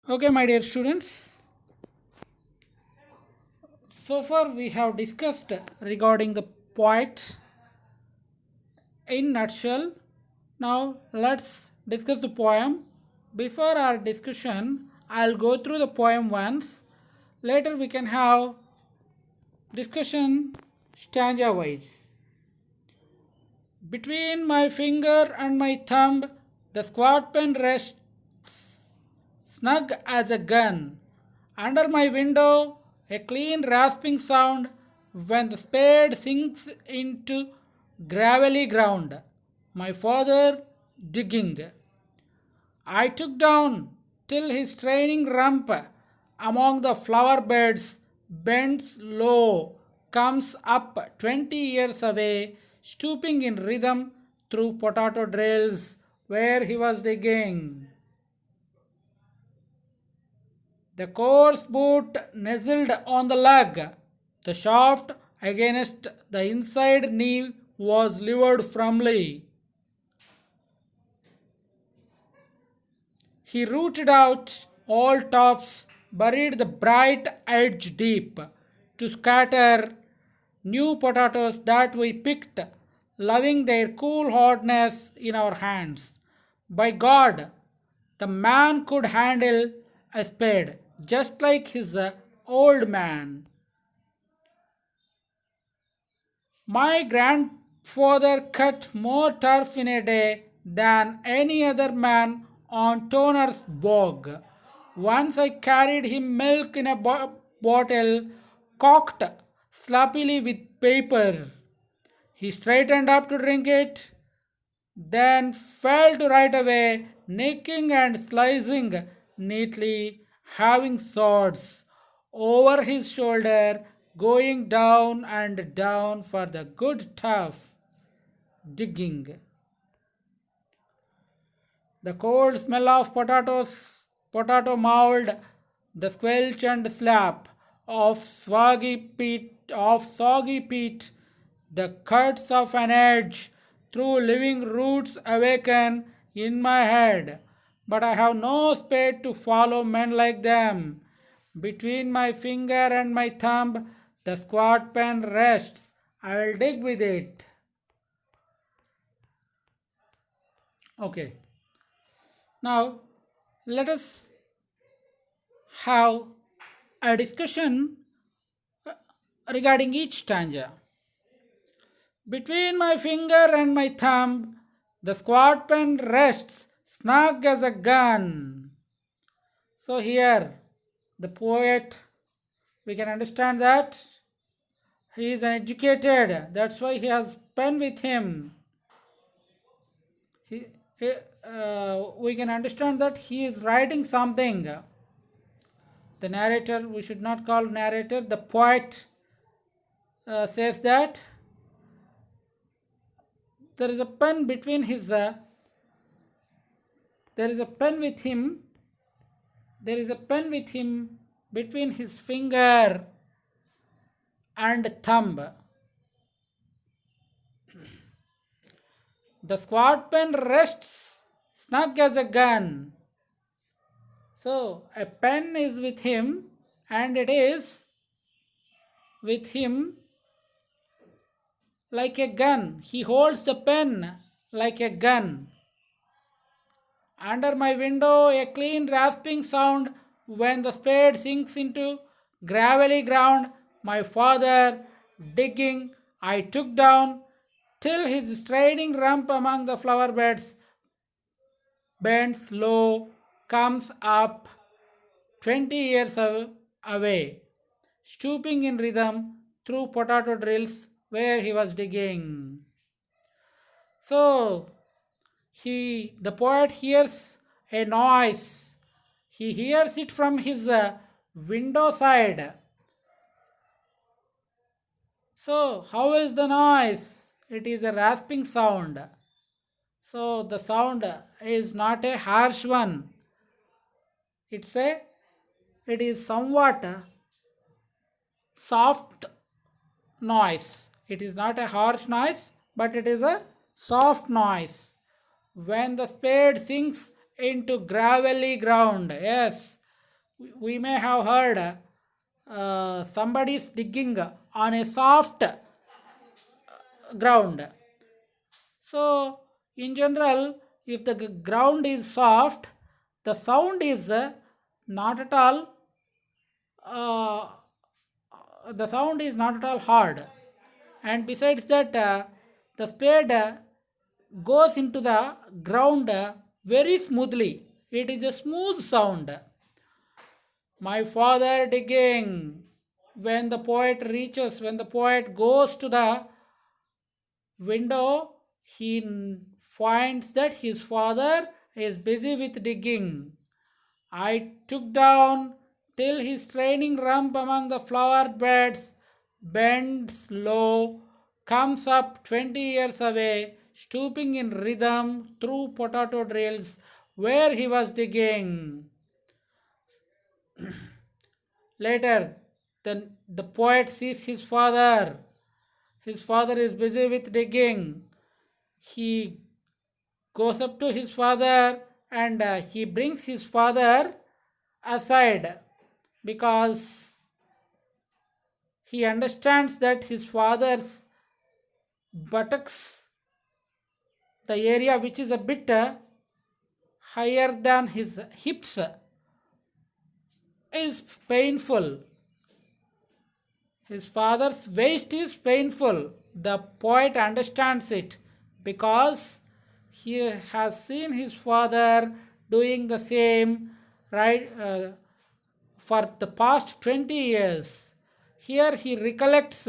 Okay, my dear students, so far we have discussed regarding the poet in nutshell. Now let's discuss the poem. Before our discussion, I'll go through the poem once. Later we can have discussion stanza wise. Between my finger and my thumb, the squat pen rests snug as a gun. Under my window, a clean rasping sound when the spade sinks into gravelly ground. My father digging. I took down till his training rump among the flower beds bends low, comes up 20 years away, stooping in rhythm through potato drills where he was digging. The coarse boot nestled on the leg. The shaft against the inside knee was levered firmly. He rooted out all tops, buried the bright edge deep, to scatter new potatoes that we picked, loving their cool hardness in our hands. By God, the man could handle a spade, just like his old man. My grandfather cut more turf in a day than any other man on Toner's bog. Once I carried him milk in a bottle cocked sloppily with paper. He straightened up to drink it, then fell to right away, nicking and slicing neatly, having swords over his shoulder, going down and down for the good tough digging. The cold smell of potatoes, potato mold, the squelch and slap of soggy peat, the cuts of an edge through living roots awaken in my head. But I have no spade to follow men like them. Between my finger and my thumb, the squat pen rests. I will dig with it. Okay. Now, let us have a discussion regarding each stanza. Between my finger and my thumb, the squat pen rests snug as a gun. So, here the poet, we can understand that he is an educated, that's why he has pen with him. He, we can understand that he is writing something. The narrator, we should not call narrator, the poet says that there is a pen between his there is a pen with him there is a pen with him between his finger and thumb. The squat pen rests snug as a gun. So a pen is with him, and it is with him like a gun. He holds the pen like a gun. Under my window, a clean rasping sound when the spade sinks into gravelly ground. My father digging, I took down till his straining rump among the flower beds bends low, comes up 20 years away, stooping in rhythm through potato drills where he was digging. So the poet hears a noise. He hears it from his window side. So how is the noise? It is a rasping sound. So the sound is not a harsh one. It's a it is somewhat soft noise. It is not a harsh noise, but it is a soft noise when the spade sinks into gravelly ground. Yes, we may have heard somebody is digging on a soft ground. So, in general, if the ground is soft, the sound is not at all uh, hard. And besides that, the spade goes into the ground very smoothly. It is a smooth sound. My father digging. When the poet goes to the window, he finds that his father is busy with digging. I took down till his training rump among the flower beds, bends low, comes up 20 years away, stooping in rhythm through potato drills where he was digging. Later, then the poet sees his father. His father is busy with digging. He goes up to his father and he brings his father aside because he understands that his father's buttocks, the area which is a bit higher than his hips, is painful. His father's waist is painful. The poet understands it because he has seen his father doing the same, right, for the past 20 years. Here he recollects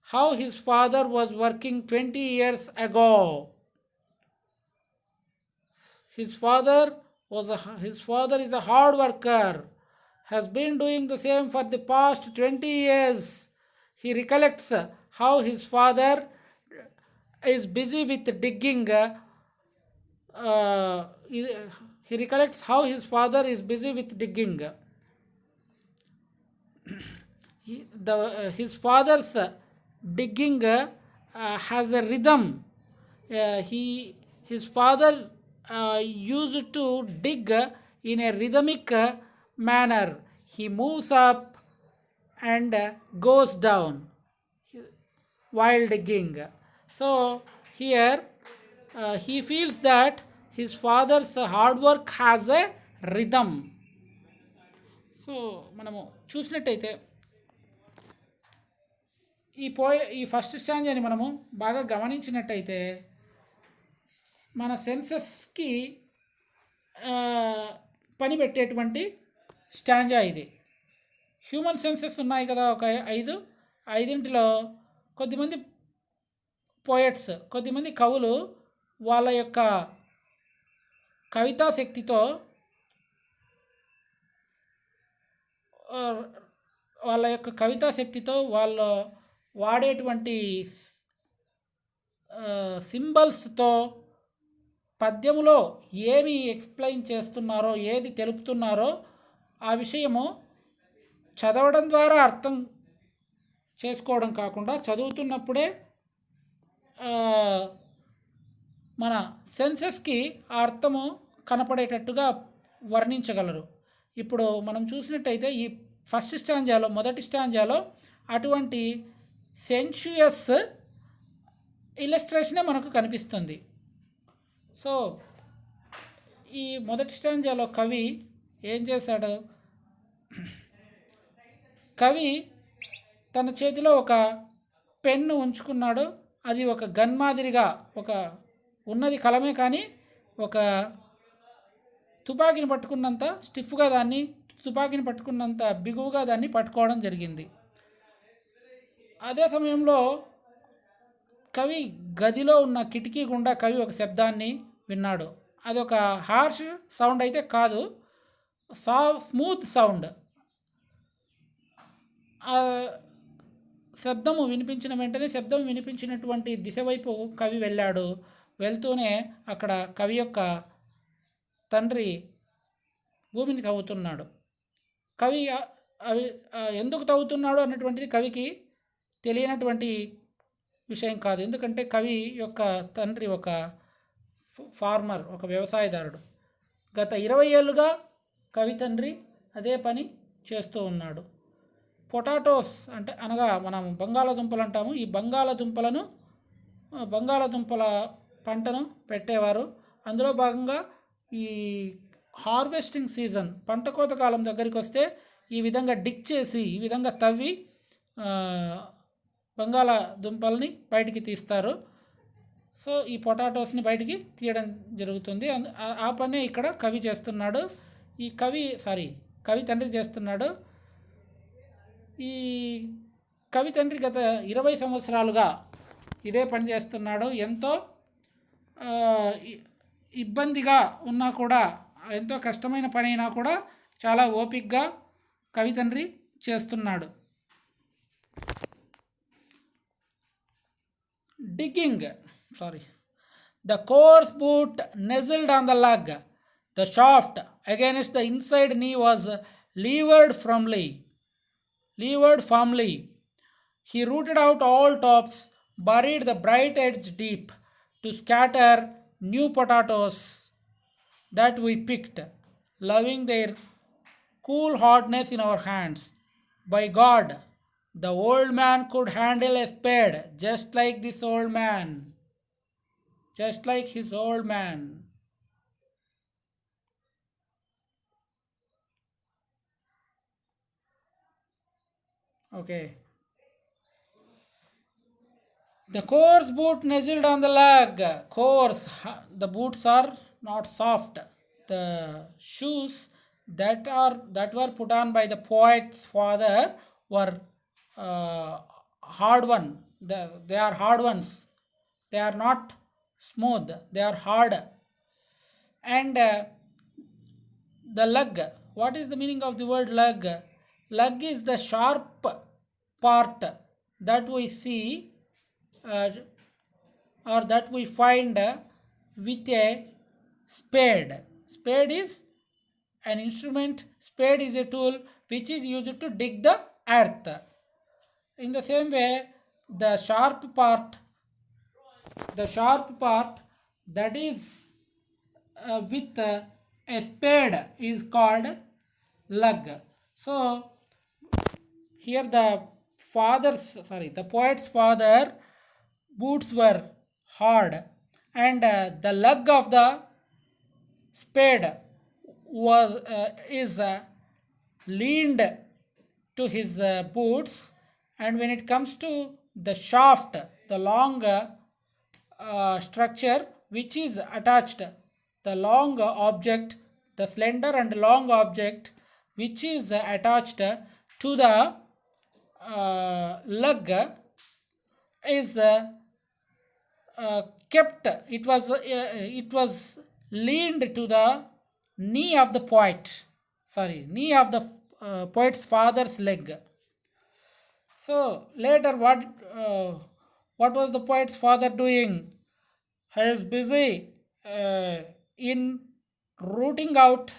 how his father was working 20 years ago. His father is a hard worker, has been doing the same for the past 20 years. He recollects how his father is busy with digging. He recollects how his father is busy with digging. His father's digging has a rhythm. His father used to dig in a rhythmic manner. He moves up and goes down while digging. So here he feels that his father's hard work has a rhythm. So మనము చూసినట్టయితే ఈ first స్టాంజాని మనము బాగా గమనించినట్టయితే మన సెన్సెస్కి పని పెట్టేటువంటి stanza ఇది. హ్యూమన్ సెన్సెస్ ఉన్నాయి కదా, ఒక ఐదింటిలో కొద్దిమంది పోయట్స్, కొద్దిమంది కవులు వాళ్ళ యొక్క కవితా శక్తితో వాళ్ళు వాడేటువంటి సింబల్స్తో పద్యములో ఏమి ఎక్స్ప్లెయిన్ చేస్తున్నారో, ఏది తెలుపుతున్నారో ఆ విషయము చదవడం ద్వారా అర్థం చేసుకోవడం కాకుండా చదువుతున్నప్పుడే మన సెన్సెస్కి ఆ అర్థము కనపడేటట్టుగా వర్ణించగలరు. ఇప్పుడు మనం చూసినట్టయితే ఈ ఫస్ట్ స్టాంజాలో, మొదటి స్టాంజాలో అటువంటి సెన్షియస్ ఇలస్ట్రేషనే మనకు కనిపిస్తుంది. సో ఈ మొదటి స్టాంజాలో కవి ఏం చేశాడు? కవి తన చేతిలో ఒక పెన్ను ఉంచుకున్నాడు. అది ఒక గన్ మాదిరిగా, ఒక ఉన్నది కలమే కానీ ఒక తుపాకీని పట్టుకున్నంత స్టిఫ్గా దాన్ని, తుపాకీని పట్టుకున్నంత బిగువుగా దాన్ని పట్టుకోవడం జరిగింది. అదే సమయంలో కవి గదిలో ఉన్న కిటికీ గుండా కవి ఒక శబ్దాన్ని విన్నాడు. అదొక హార్ష్ సౌండ్ అయితే కాదు, స్మూత్ సౌండ్. శబ్దం వినిపించినటువంటి దిశ వైపు కవి వెళ్ళాడు. వెళ్తూనే అక్కడ కవి యొక్క తండ్రి భూమిని తవ్వుతున్నాడు. కవి ఎందుకు తవ్వుతున్నాడు అన్నటువంటిది కవికి తెలియనటువంటి విషయం కాదు. ఎందుకంటే కవి యొక్క తండ్రి ఒక ఫార్మర్, ఒక వ్యవసాయదారుడు. గత 20 ఏళ్ళుగా కవి తండ్రి అదే పని చేస్తూ ఉన్నాడు. పొటాటోస్ అంటే అనగా మనం బంగాళాదుంపలు అంటాము. ఈ బంగాళాదుంపల పంటను పెట్టేవారు. అందులో భాగంగా ఈ హార్వెస్టింగ్ సీజన్, పంట కోత కాలం దగ్గరికి వస్తే ఈ విధంగా డిక్ చేసి, ఈ విధంగా తవ్వి బంగాళాదుంపల్ని బయటికి తీస్తారు. సో ఈ పొటాటోస్ని బయటికి తీయడం జరుగుతుంది. ఆ పనే ఇక్కడ కవి చేస్తున్నాడు. ఈ కవి తండ్రి చేస్తున్నాడు. ఈ కవి తండ్రి గత 20 సంవత్సరాలుగా ఇదే పని చేస్తున్నాడు. ఎంతో ఇబ్బందిగా ఉన్నా కూడా, ఎంతో కష్టమైన పని అయినా కూడా చాలా ఓపికగా కవి తండ్రి చేస్తున్నాడు. Digging. The coarse boot nestled on the lug. The shaft against the inside knee was levered firmly. He rooted out all tops, buried the bright edge deep, to scatter new potatoes that we picked, loving their cool hardness in our hands. By God, the old man could handle a spade just like his old man. Okay. The coarse boot nestled on the leg. Coarse, the boots are not soft. The shoes that were put on by the poet's father were hard one. They are hard ones. They are not smooth. They are hard. And the lug. What is the meaning of the word lug? Lug is the sharp part that we see or that we find with a spade. Spade is an instrument. Spade is a tool which is used to dig the earth. In the same way, the sharp part that is with a spade is called lug. So here the poet's father boots were hard, and the lug of the spade is leaned to his boots, and when it comes to the shaft, the long structure which is attached, the long object, the slender and long object which is attached to the lug is kept. It was leaned to the knee of the poet's father's leg. So later, what was the poet's father doing? He is busy in rooting out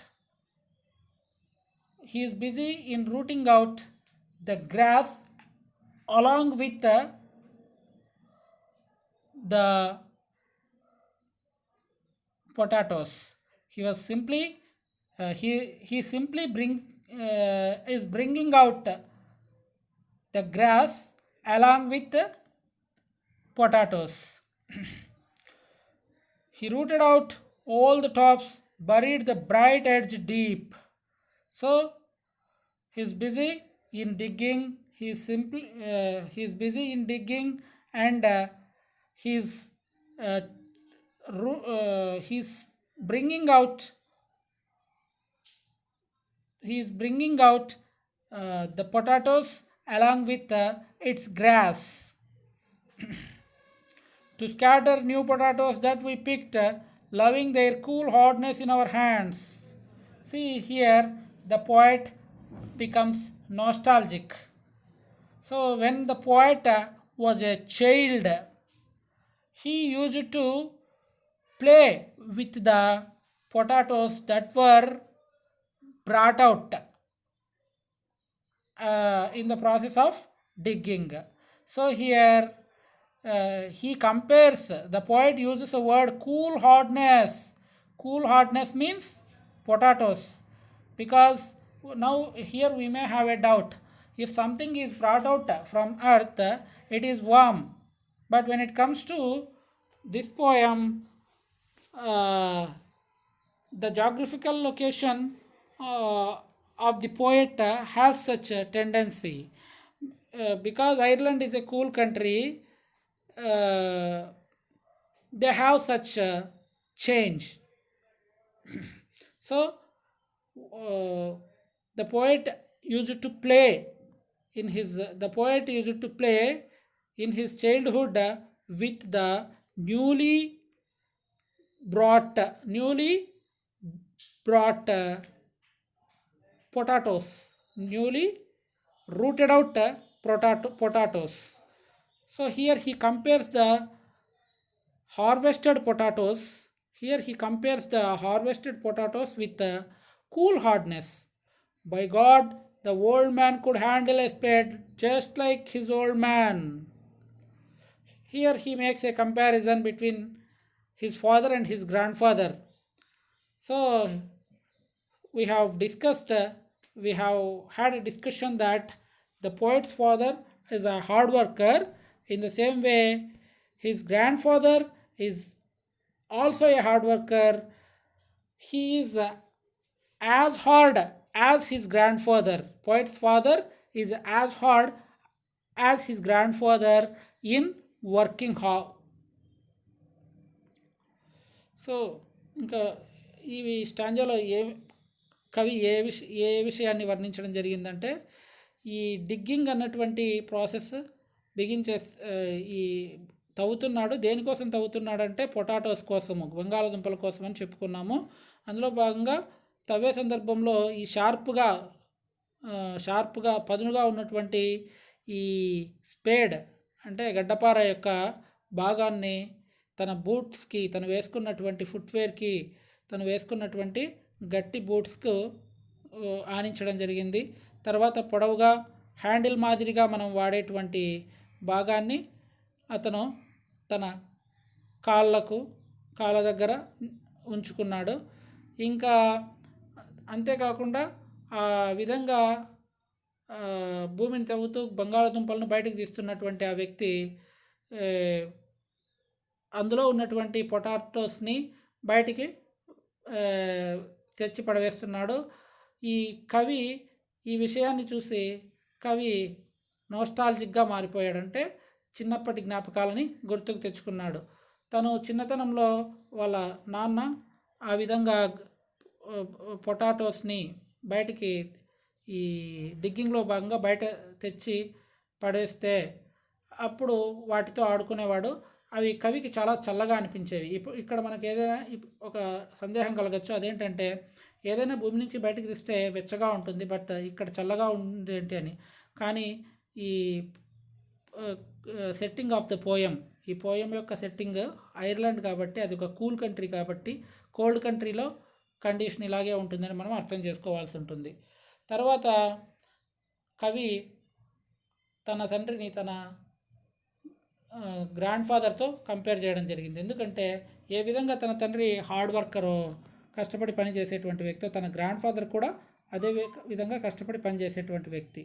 the grass along with the potatoes. He was simply is bringing out the grass along with the potatoes. He rooted out all the tops, buried the bright edge deep. So he is busy in digging. He is busy in digging, and he's bringing out the potatoes along with its grass to scatter new potatoes that we picked, loving their cool hardness in our hands. See here, the poet becomes nostalgic. So when the poet was a child, he used to play with the potatoes that were brought out in the process of digging. So here he compares, the poet uses a word cool hardness. Cool hardness means potatoes, because now here we may have a doubt. If something is brought out from earth, it is warm. But when it comes to this poem, uh, the geographical location of the poet has such a tendency. Because Ireland is a cool country, uh, they have such a change. So the poet used to play the poet used to play in his childhood with the brought newly brought potatoes, newly rooted out potatoes. So here he compares the harvested potatoes. Here he compares the harvested potatoes with the cool hardness. By God, the old man could handle a spade just like his old man. Here he makes a comparison between his father and his grandfather. So we have discussed, we have had a discussion that the poet's father is a hard worker. In the same way, his grandfather is also a hard worker. He is as hard as his grandfather. Poet's father is as hard as his grandfather in working hard. So ఇంకా ఈ స్టాంజాలో కవి ఏ విషయాన్ని వర్ణించడం జరిగిందంటే, ఈ digging అన్నటువంటి process ఈ తవ్వుతున్నాడు. దేనికోసం తవ్వుతున్నాడంటే పొటాటోస్ కోసము, బంగాళదుంపల కోసం అని చెప్పుకున్నాము. అందులో భాగంగా తవ్వే సందర్భంలో ఈ షార్ప్గా పదునుగా ఉన్నటువంటి ఈ స్పేడ్ అంటే గడ్డపార యొక్క భాగాన్ని తన బూట్స్కి, తను వేసుకున్నటువంటి ఫుట్వేర్కి, తను వేసుకున్నటువంటి గట్టి బూట్స్కు ఆనించడం జరిగింది. తర్వాత పొడవుగా హ్యాండిల్ మాదిరిగా మనం వాడేటువంటి భాగాన్ని అతను తన కాళ్ళ దగ్గర ఉంచుకున్నాడు. ఇంకా అంతేకాకుండా ఆ విధంగా భూమిని తవ్వుతూ బంగాళదుంపలను బయటకు తీస్తున్నటువంటి ఆ వ్యక్తి అందులో ఉన్నటువంటి పొటాటోస్ని బయటికి తెచ్చి పడవేస్తున్నాడు. ఈ కవి ఈ విషయాన్ని చూసి కవి నోస్టాల్జిక్గా మారిపోయాడంటే చిన్నప్పటి జ్ఞాపకాలని గుర్తుకు తెచ్చుకున్నాడు. తను చిన్నతనంలో వాళ్ళ నాన్న ఆ విధంగా పొటాటోస్ని బయటికి ఈ డిగ్గింగ్లో భాగంగా బయట తెచ్చి పడేస్తే అప్పుడు వాటితో ఆడుకునేవాడు. అవి కవికి చాలా చల్లగా అనిపించేవి. ఇక్కడ మనకు ఏదైనా ఒక సందేహం కలగచ్చు. అదేంటంటే, ఏదైనా భూమి నుంచి బయటకు తీస్తే వెచ్చగా ఉంటుంది, బట్ ఇక్కడ చల్లగా ఉండేంటి అని. కానీ ఈ సెట్టింగ్ ఆఫ్ ద పోయం, ఈ పోయం యొక్క సెట్టింగ్ ఐర్లాండ్ కాబట్టి, అది ఒక కూల్ కంట్రీ కాబట్టి, కోల్డ్ కంట్రీలో కండిషన్ ఇలాగే ఉంటుందని మనం అర్థం చేసుకోవాల్సి ఉంటుంది. తర్వాత కవి తన తండ్రిని తన గ్రాండ్ ఫాదర్తో కంపేర్ చేయడం జరిగింది. ఎందుకంటే ఏ విధంగా తన తండ్రి హార్డ్ వర్కరో, కష్టపడి పని చేసేటువంటి వ్యక్తి, తన గ్రాండ్ ఫాదర్ కూడా అదే విధంగా కష్టపడి పని చేసేటువంటి వ్యక్తి.